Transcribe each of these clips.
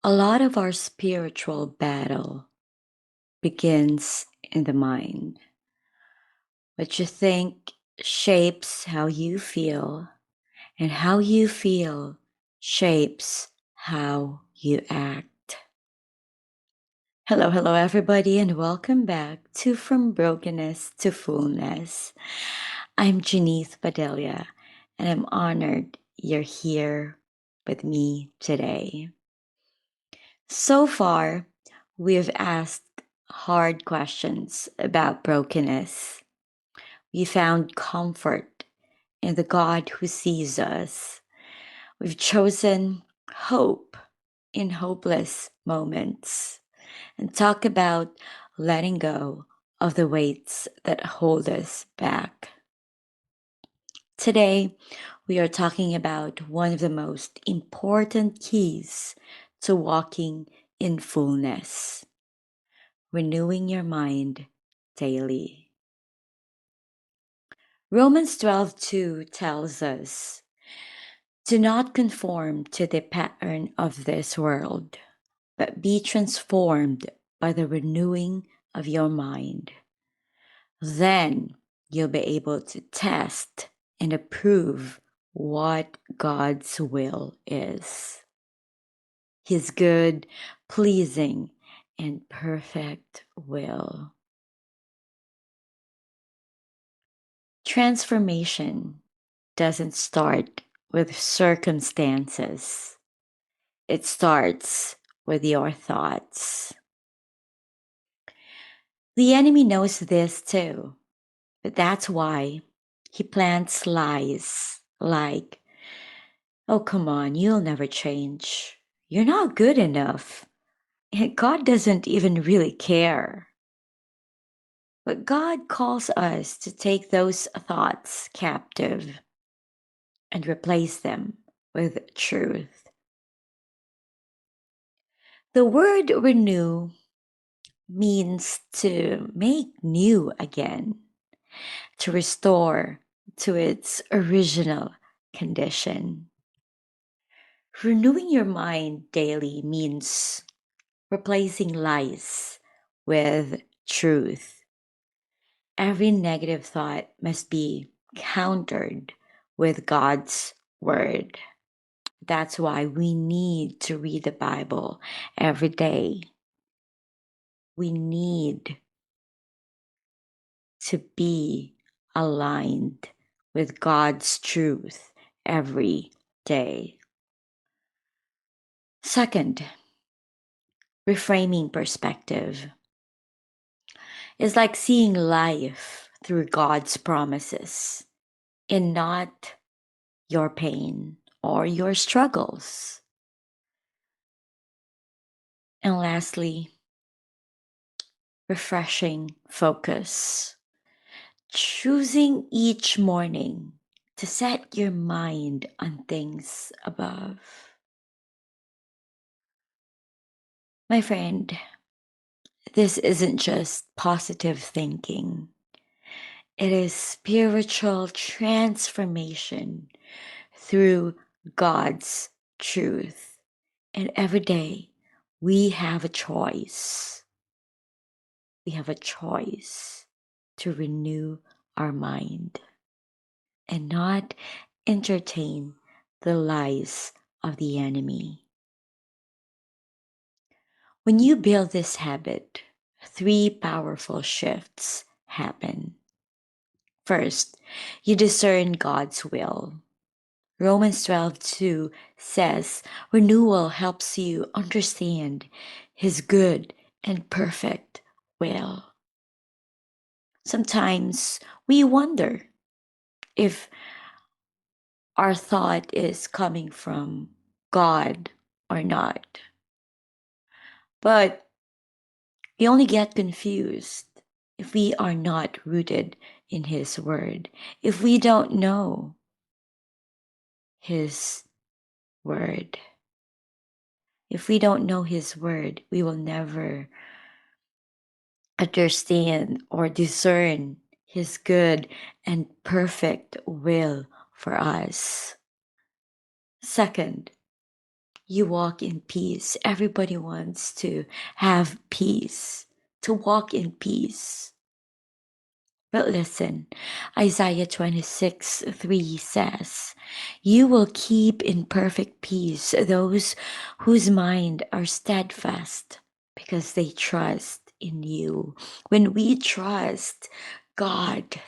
A lot of our spiritual battle begins in the mind. What you think shapes how you feel, and how you feel shapes how you act. Hello, everybody, and welcome back to From Brokenness to Fullness. I'm Jeanith, and I'm honored you're here with me today. So far, we've asked hard questions about brokenness. We found comfort in the God who sees us. We've chosen hope in hopeless moments and talk about letting go of the weights that hold us back. Today, we are talking about one of the most important keys to walking in fullness: renewing your mind daily. Romans 12:2 tells us, "Do not conform to the pattern of this world, but be transformed by the renewing of your mind. Then you'll be able to test and approve what God's will is, His good, pleasing, and perfect will." Transformation doesn't start with circumstances. It starts with your thoughts. The enemy knows this too, but that's why he plants lies like, "Oh, come on, you'll never change. You're not good enough. And God doesn't even really care." But God calls us to take those thoughts captive and replace them with truth. The word renew means to make new again, to restore to its original condition. Renewing your mind daily means replacing lies with truth. Every negative thought must be countered with God's word. That's why we need to read the Bible every day. We need to be aligned with God's truth every day. Second, reframing perspective is like seeing life through God's promises and not your pain or your struggles. And lastly, refreshing focus. Choosing each morning to set your mind on things above. My friend, this isn't just positive thinking. It is spiritual transformation through God's truth. And every day we have a choice. We have a choice to renew our mind and not entertain the lies of the enemy. When you build this habit, three powerful shifts happen. First, you discern God's will. Romans 12:2 says, renewal helps you understand His good and perfect will. Sometimes we wonder if our thought is coming from God or not. But we only get confused if we are not rooted in His Word, if we don't know His Word. If we don't know His Word, we will never understand or discern His good and perfect will for us. Second, you walk in peace. Everybody wants to have peace, to walk in peace. But listen, Isaiah 26:3 says, "You will keep in perfect peace those whose mind are steadfast because they trust in you." When we trust God,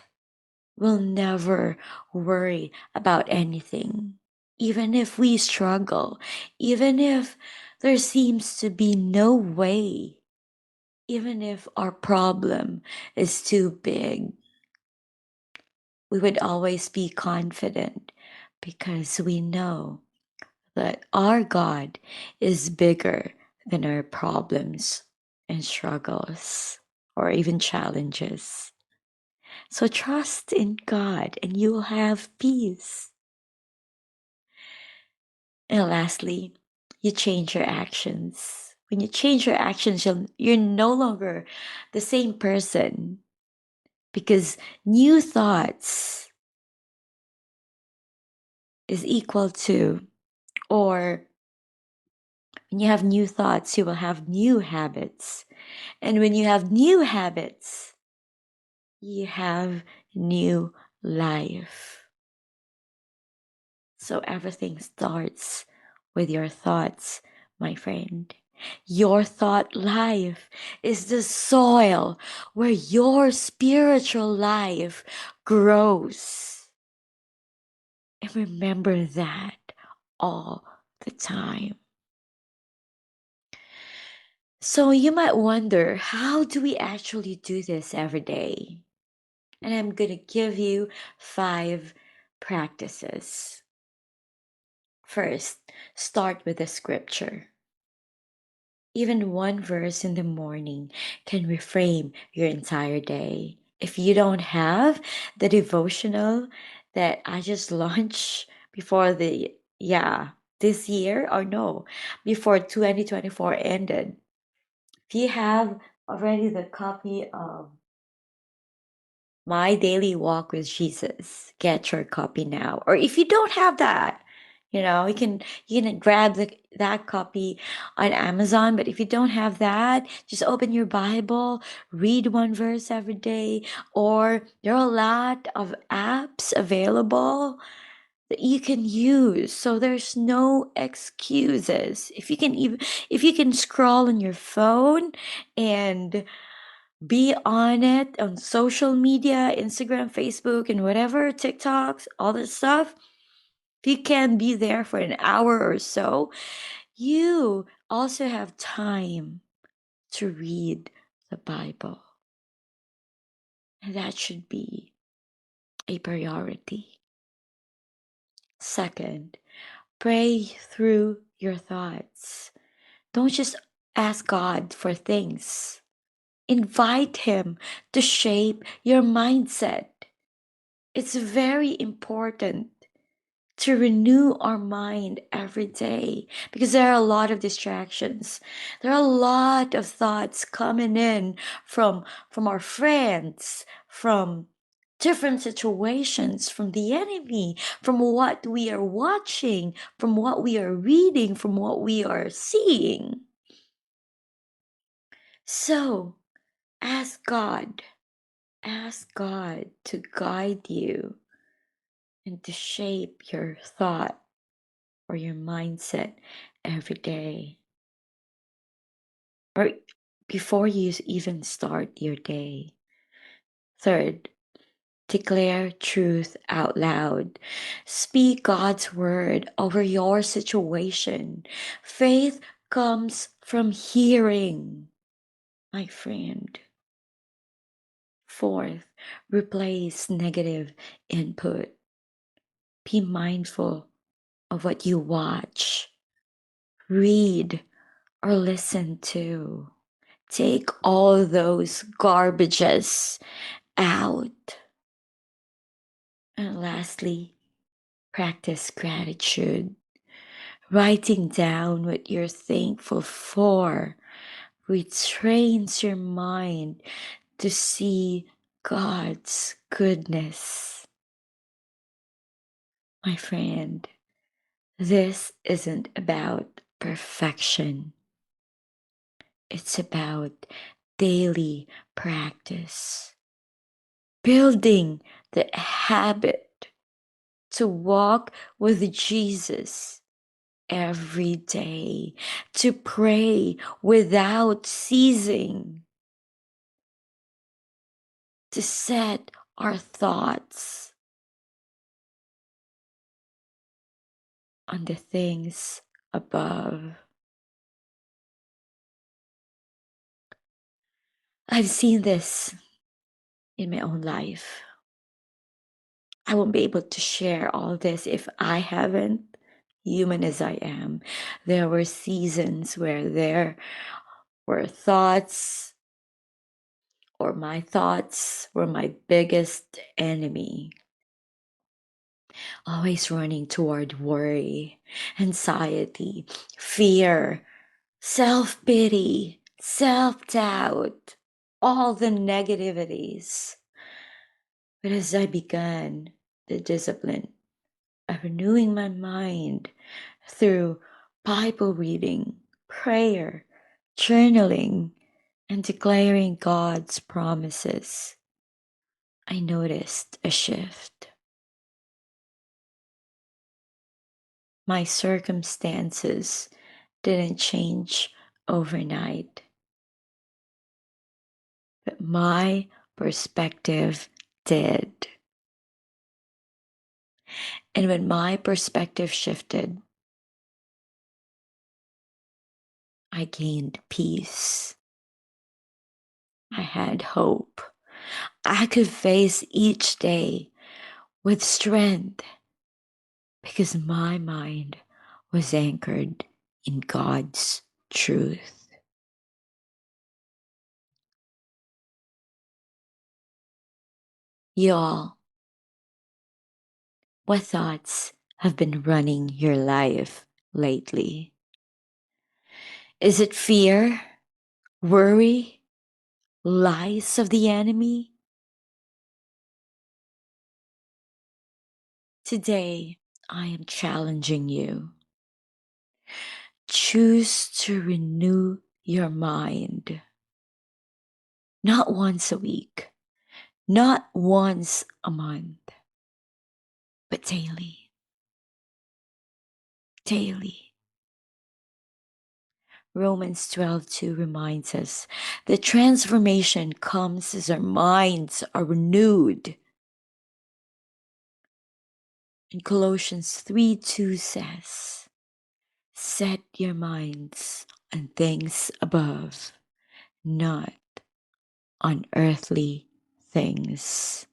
we'll never worry about anything. Even if we struggle, even if there seems to be no way, even if our problem is too big, we would always be confident because we know that our God is bigger than our problems and struggles or even challenges. So trust in God and you will have peace. And lastly, you change your actions. When you change your actions, you're no longer the same person because new thoughts is equal to, or when you have new thoughts, you will have new habits. And when you have new habits, you have new life. So everything starts with your thoughts, my friend. Your thought life is the soil where your spiritual life grows. And remember that all the time. So you might wonder, how do we actually do this every day? And I'm going to give you 5 practices. First, start with a scripture. Even one verse in the morning can reframe your entire day. If you don't have the devotional that I just launched before this year, or no, before 2024 ended, if you have already the copy of My Daily Walk with Jesus, get your copy now. Or if you don't have that, you can grab that copy on Amazon. But if you don't have that, just open your Bible, read one verse every day. Or there are a lot of apps available that you can use, so there's no excuses. If you can scroll on your phone and be on it on social media, Instagram, Facebook, and whatever, TikToks, all this stuff. If you can be there for an hour or so, you also have time to read the Bible. And that should be a priority. Second, pray through your thoughts. Don't just ask God for things. Invite Him to shape your mindset. It's very important to renew our mind every day because there are a lot of distractions. There are a lot of thoughts coming in from our friends, from different situations, from the enemy, from what we are watching, from what we are reading, from what we are seeing. So ask God to guide you and to shape your thought or your mindset every day, or before you even start your day. Third, declare truth out loud. Speak God's word over your situation. Faith comes from hearing, my friend. Fourth, replace negative input. Be mindful of what you watch, read, or listen to. Take all those garbages out. And lastly, practice gratitude. Writing down what you're thankful for retrains your mind to see God's goodness. My friend, this isn't about perfection. It's about daily practice, building the habit to walk with Jesus every day, to pray without ceasing, to set our thoughts on the things above. I've seen this in my own life. I won't be able to share all this if I haven't, human as I am. There were seasons where there were thoughts, or my thoughts were my biggest enemy. Always running toward worry, anxiety, fear, self pity, self doubt, all the negativities. But as I began the discipline of renewing my mind through Bible reading, prayer, journaling, and declaring God's promises, I noticed a shift. My circumstances didn't change overnight, but my perspective did. And when my perspective shifted, I gained peace. I had hope. I could face each day with strength because my mind was anchored in God's truth. Y'all, what thoughts have been running your life lately? Is it fear, worry, lies of the enemy? Today, I am challenging you. Choose to renew your mind. Not once a week, not once a month, but daily. Daily. Romans 12:2 reminds us that transformation comes as our minds are renewed. And Colossians 3:2 says, set your minds on things above, not on earthly things.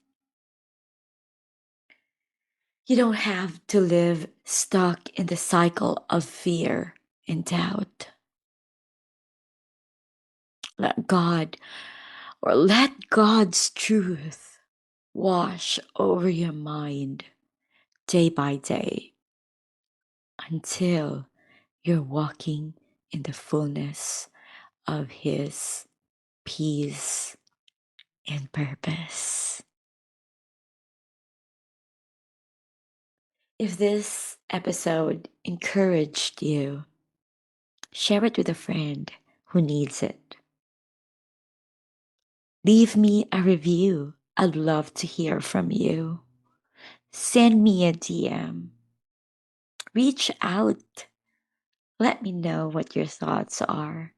You don't have to live stuck in the cycle of fear and doubt. Let God's truth wash over your mind day by day until you're walking in the fullness of His peace and purpose. If this episode encouraged you, share it with a friend who needs it. Leave me a review. I'd love to hear from you. Send me a DM. Reach out. Let me know what your thoughts are.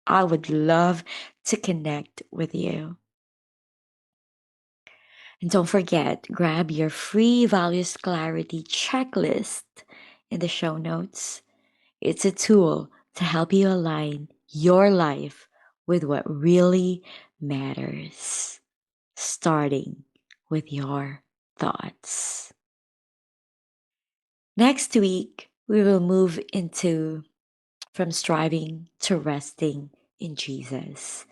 I would love to connect with you. And don't forget, grab your free values clarity checklist in the show notes. It's a tool to help you align your life with what really matters, starting with your thoughts. Next week, we will move into from striving to resting in Jesus.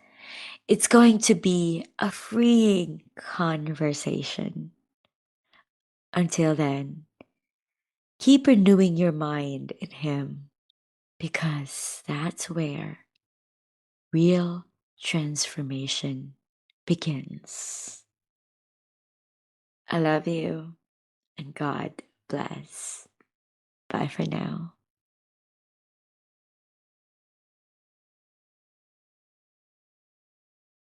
It's going to be a freeing conversation. Until then, keep renewing your mind in Him because that's where real transformation begins. I love you and God bless. Bye for now.